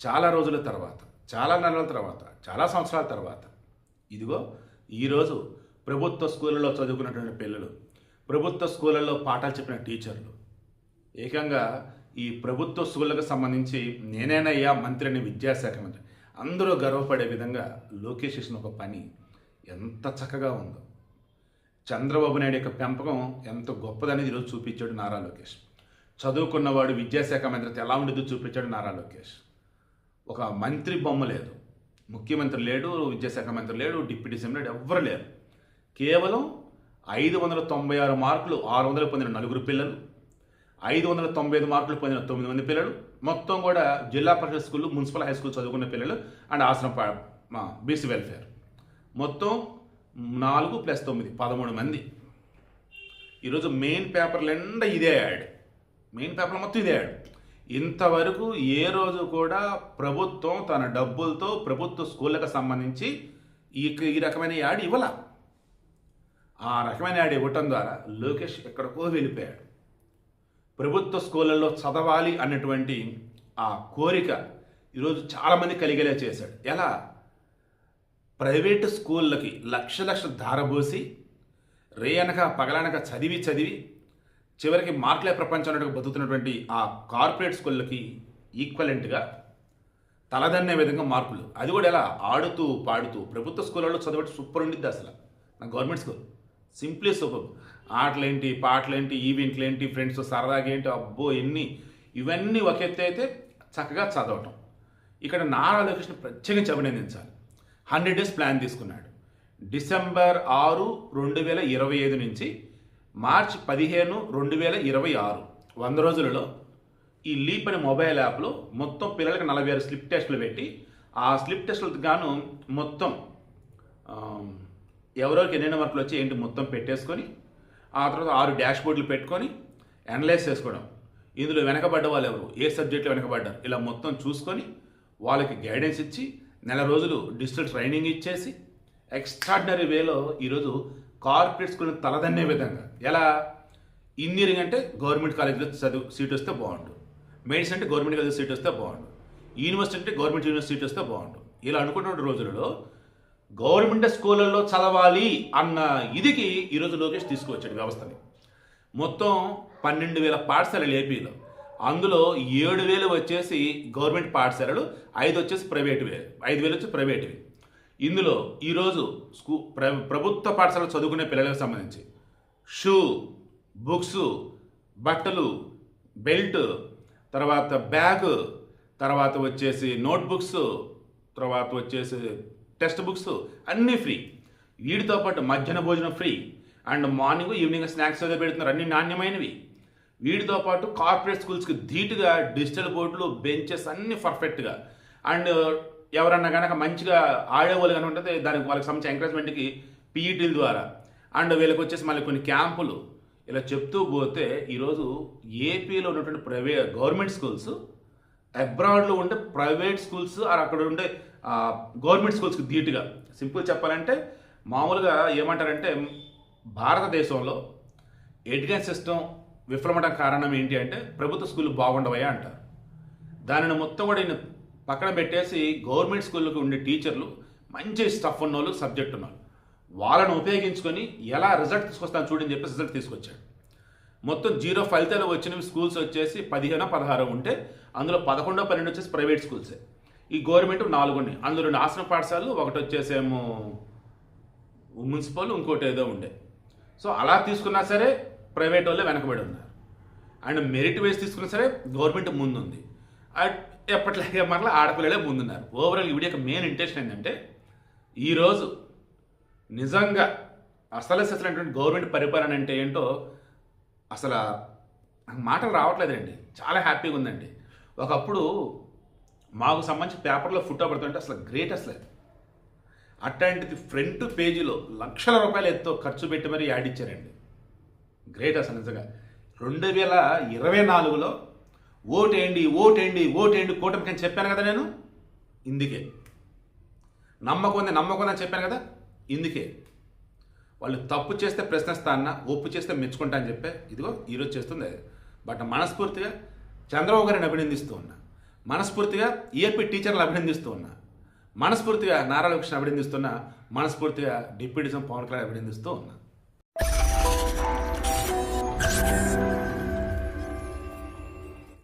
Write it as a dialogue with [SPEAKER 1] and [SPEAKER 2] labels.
[SPEAKER 1] చాలా రోజుల తర్వాత, చాలా నెలల తర్వాత, చాలా సంవత్సరాల తర్వాత ఇదిగో ఈరోజు ప్రభుత్వ స్కూళ్ళలో చదువుకున్నటువంటి పిల్లలు, ప్రభుత్వ స్కూళ్ళల్లో పాఠాలు చెప్పిన టీచర్లు, ఏకంగా ఈ ప్రభుత్వ స్కూళ్ళకు సంబంధించి నేనేనయ్యా మంత్రిని, విద్యాశాఖ మంత్రి అందరూ గర్వపడే విధంగా లోకేష్ చేసిన ఒక పని ఎంత చక్కగా ఉందో. చంద్రబాబు నాయుడు యొక్క పెంపకం ఎంత గొప్పదనేది ఈరోజు చూపించాడు నారా లోకేష్. చదువుకున్నవాడు విద్యాశాఖ మంత్రితో ఎలా ఉండేదో చూపించాడు నారా లోకేష్. ఒక మంత్రి బొమ్మ లేదు, ముఖ్యమంత్రి లేడు, విద్యాశాఖ మంత్రి లేడు, డిప్యూటీ సీఎం లేడు, ఎవ్వరు లేరు. కేవలం 596 మార్కులు 600 పొందిన 4 పిల్లలు, 595 మార్కులు పొందిన 9 మంది పిల్లలు, మొత్తం కూడా జిల్లా పరిషత్ స్కూళ్ళు, మున్సిపల్ హై స్కూల్ చదువుకున్న పిల్లలు అండ్ ఆశ్రమ బీసీ వెల్ఫేర్ మొత్తం 4 + 9 13 మంది. ఈరోజు మెయిన్ పేపర్లు ఎండ ఇదే యాడ్, మెయిన్ పేపర్లు మొత్తం ఇదే యాడ్. ఇంతవరకు ఏ రోజు కూడా ప్రభుత్వం తన డబ్బులతో ప్రభుత్వ స్కూళ్ళకు సంబంధించి ఈ రకమైన యాడ్ ఇవ్వాల. ఆ రకమైన యాడ్ ఇవ్వటం ద్వారా లోకేష్ ఎక్కడికో వెళ్ళిపోయాడు. ప్రభుత్వ స్కూళ్ళల్లో చదవాలి అన్నటువంటి ఆ కోరిక ఈరోజు చాలామంది కలిగేలా చేశాడు. ఎలా? ప్రైవేటు స్కూళ్ళకి లక్షలు ధారబోసి రేయనక పగలనక చదివి చివరికి మార్కులే ప్రపంచం అన్నట్టుగా బతుకుతున్నటువంటి ఆ కార్పొరేట్ స్కూళ్ళకి ఈక్వలెంట్గా తలదన్నే విధంగా మార్కులు, అది కూడా ఎలా? ఆడుతూ పాడుతూ. ప్రభుత్వ స్కూళ్ళలో చదవడం సూపర్ ఉండిద్ది అసలు. నా గవర్నమెంట్ స్కూల్ సింప్లీ సూపర్. ఆటలేంటి, పాటలేంటి, ఈవెంట్లేంటి, ఫ్రెండ్స్ సరదాగా ఏంటి, అబ్బో ఎన్ని, ఇవన్నీ ఒక ఎత్తు అయితే చక్కగా చదవటం. ఇక్కడ నారా లోకేష్ని ప్రత్యేకించి అభినందించాలి. 100 డేస్ ప్లాన్ తీసుకున్నాడు. డిసెంబర్ 6, 2025 నుంచి మార్చి 15, 2026 100 రోజులలో ఈ లీప్ అనే మొబైల్ యాప్లో మొత్తం పిల్లలకి 46 స్లిప్ టెస్టులు పెట్టి, ఆ స్లిప్ టెస్టులకు గాను మొత్తం ఎవరెవరికి ఎన్నెన్న మార్కులు వచ్చి ఏంటి మొత్తం పెట్టేసుకొని, ఆ తర్వాత 6 డాష్ బోర్డులు పెట్టుకొని అనలైజ్ చేసుకోవడం. ఇందులో వెనకబడ్డ వాళ్ళు ఎవరు, ఏ సబ్జెక్టులో వెనకబడ్డారు, ఇలా మొత్తం చూసుకొని వాళ్ళకి గైడెన్స్ ఇచ్చి నెల రోజులు డిజిటల్ ట్రైనింగ్ ఇచ్చేసి ఎక్స్ట్రాడినరీ వేలో ఈరోజు కార్పొరేట్ స్కూల్ని తలదన్నే విధంగా. ఎలా? ఇంజనీరింగ్ అంటే గవర్నమెంట్ కాలేజీలో సీట్ వస్తే బాగుండు, మెడిసిన్ అంటే గవర్నమెంట్ కాలేజీలో సీట్ వస్తే బాగుండు, యూనివర్సిటీ అంటే గవర్నమెంట్ యూనివర్సిటీ సీట్ వస్తే బాగుండు, ఇలా అనుకున్న రోజులలో గవర్నమెంట్ స్కూళ్ళల్లో చదవాలి అన్న ఇదికి ఈరోజు లోకేష్ తీసుకువచ్చాడు వ్యవస్థని. మొత్తం 12,000 పాఠశాలలు ఏపీలో, అందులో 7,000 వచ్చేసి గవర్నమెంట్ పాఠశాలలు, 5 వచ్చేసి ప్రైవేటువే, 5,000 వచ్చి ప్రైవేటువి. ఇందులో ఈరోజు ప్రభుత్వ పాఠశాలలో చదువుకునే పిల్లలకు సంబంధించి షూ, బుక్స్, బట్టలు, బెల్ట్, తర్వాత బ్యాగ్, తర్వాత వచ్చేసి నోట్బుక్స్, తర్వాత వచ్చేసి టెక్స్ట్ బుక్స్ అన్నీ ఫ్రీ. వీటితో పాటు మధ్యాహ్న భోజనం free and morning evening snacks ఏదో పెడుతున్నారు, అన్ని నాణ్యమైనవి. వీటితో పాటు కార్పొరేట్ స్కూల్స్కి ధీటుగా డిజిటల్ బోర్డులు, బెంచెస్ అన్నీ పర్ఫెక్ట్గా. అండ్ ఎవరన్నా కనుక మంచిగా ఆడేవాళ్ళు కనుక ఉంటుంది దానికి వాళ్ళకి సంబంధించిన ఎంకరేజ్మెంట్కి పీఈటీల ద్వారా అండ్ వీళ్ళకి వచ్చేసి మళ్ళీ కొన్ని క్యాంపులు, ఇలా చెప్తూ పోతే ఈరోజు ఏపీలో ఉన్నటువంటి గవర్నమెంట్ స్కూల్స్ అబ్రాడ్లో ఉండే ప్రైవేట్ స్కూల్స్ అక్కడ ఉండే గవర్నమెంట్ స్కూల్స్కి ధీటుగా. సింపుల్ చెప్పాలంటే మామూలుగా ఏమంటారంటే భారతదేశంలో ఎడ్యుకేషన్ సిస్టమ్ విఫలమవడం కారణం ఏంటి అంటే ప్రభుత్వ స్కూళ్ళు బాగుండవయా అంటారు. దానిని మొత్తం కూడా ఈయన పక్కన పెట్టేసి గవర్నమెంట్ స్కూళ్ళకి ఉండే టీచర్లు మంచి స్టఫ్ ఉన్నోళ్ళు, సబ్జెక్ట్ ఉన్నోళ్ళు, వాళ్ళని ఉపయోగించుకొని ఎలా రిజల్ట్ తీసుకొస్తాను చూడని చెప్పేసి రిజల్ట్ తీసుకొచ్చాడు. మొత్తం 0 ఫలితాలు వచ్చినవి స్కూల్స్ వచ్చేసి 15, 16 ఉంటే అందులో 11, 12 వచ్చేసి ప్రైవేట్ స్కూల్సే. ఈ గవర్నమెంట్ 4 ఉన్నాయి. అందులో 2 ఆశ్రమ పాఠశాలలు, ఒకటి వచ్చేసేమో మున్సిపల్, ఇంకోటి ఏదో ఉండే. సో అలా తీసుకున్నా సరే ప్రైవేట్ వాళ్ళే వెనకబడి ఉన్నారు. అండ్ మెరిట్ వైజ్ తీసుకున్నా సరే గవర్నమెంట్ ముందుంది. ఎప్పటిలాగే మరలా ఆడపిల్లలే ముందున్నారు. ఓవరాల్ ఈ వీడియో మెయిన్ ఇంటెన్షన్ ఏంటంటే ఈరోజు నిజంగా అసలైనటువంటి గవర్నమెంట్ పరిపాలన అంటే ఏంటో అసలు మాటలు రావట్లేదండి. చాలా హ్యాపీగా ఉందండి. ఒకప్పుడు మాకు సంబంధించి పేపర్లో ఫోటో పడుతుంటే అసలు గ్రేట్, అసలు అట్లాంటిది ఫ్రంట్ పేజీలో లక్షల రూపాయలు ఎంతో ఖర్చు పెట్టి మరీ యాడ్ ఇచ్చారండి. గ్రేట్ అసలు నిజంగా. 2024లో ఓటేయండి కూటమికి అని చెప్పాను కదా నేను. ఇందుకే నమ్మకం అని చెప్పాను కదా. ఇందుకే వాళ్ళు తప్పు చేస్తే ప్రశ్నిస్తా అన్న, ఒప్పు చేస్తే మెచ్చుకుంటా అని చెప్పే ఇదిగో ఈరోజు చేస్తుంది అది. బట్ మనస్ఫూర్తిగా చంద్రబాబు గారిని అభినందిస్తూ ఉన్నా. మనస్ఫూర్తిగా ఏపీ టీచర్లు అభినందిస్తూ ఉన్నా, మనస్ఫూర్తిగా నారా లోకేష్ అభినందిస్తున్నా, మనస్ఫూర్తిగా డిప్యూటీజం పవన్ కళ్యాణ్ అభినందిస్తూ ఉన్నా.